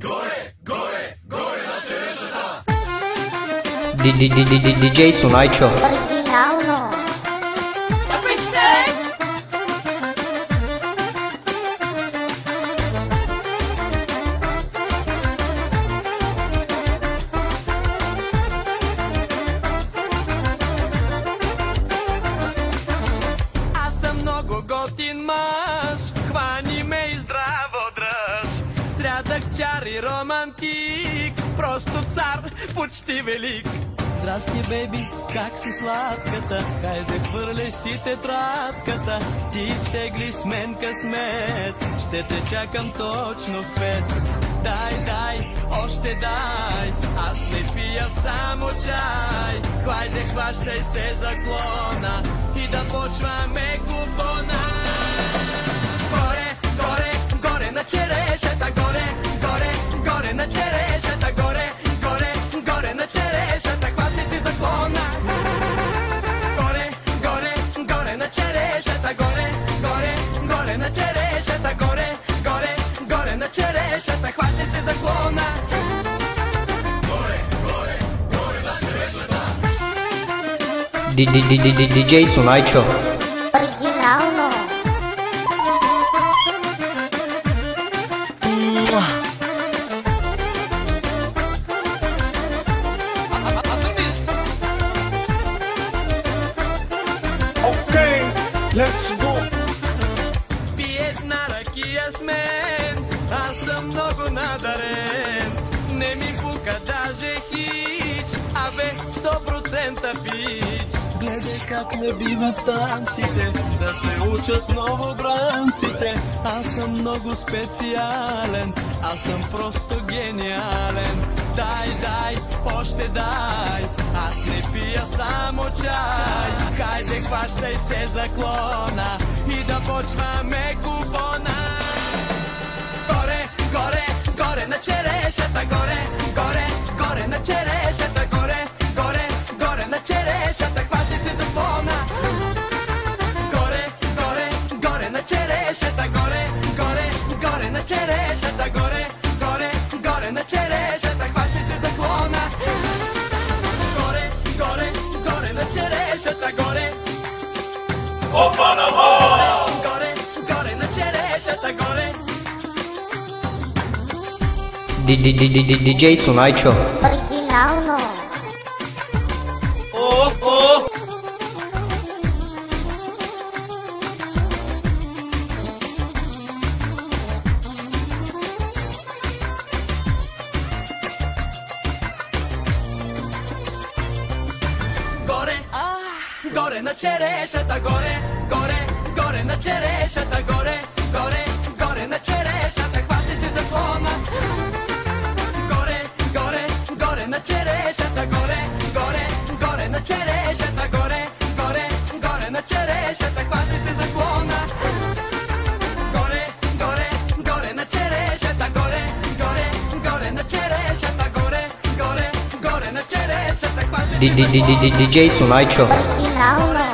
Горе, горе, горе на черешата! DJ Сонайчо. Оригинално. Аз съм много готин мъж, хвани ме и здраво дръж. Срядъкчар и романтик, просто цар, почти велик. Здрасти, бейби, как си сладката? Хайде хвърляш си тетрадката. Ти изтегли с мен късмет, ще те чакам точно в 5. Дай, дай, още дай, аз не пия само чай. Хайде, хващай се за клона и да почваме купона. Горе, горе, горе на черешата, горе, горе, горе на черешата, горе, горе, горе на черешата, хващай си за клона. Горе, горе, горе на черешата, горе, горе, горе на черешата, горе, горе, горе на черешата, хващай си за клона. Горе, горе, горе на черешата! DJ Сонайчо. Оригинално. Okay, let's go. Пи една ракия с мен, аз съм много надарен. Не ми пука даже хич, абе 100% пич. Гледай как не бива в танците, да се учат новобранците. Аз съм много специален, аз съм просто гениален. Дай, дай, още дай, аз не пия само чай. Хайде, хващай се за клона и да почваме купона. Горе, горе, горе на черешата, горе, горе, горе на черешата, горе, горе, горе на черешата, хващай се за клона. Горе, горе, горе на черешата, горе, горе, горе на черешата, горе, горе, горе на черешата, хващай се за клона. Горе, горе, горе на черешата, горе. Опа на Горе, горе на черешата, горе. DJ Сонайчо. Оригинално. Горе, горе на черешата, горе, горе, горе на черешата, горе, горе, горе на черешата, хващай се за клона. Горе, горе, горе на черешата, горе, горе, горе на черешата, горе, горе, горе на черешата, хващай се за клона. Горе, горе, горе на черешата, горе, горе, горе на черешата, горе, горе, горе на черешата, хващай се за клона. DJ Сонайчо. Оригинално.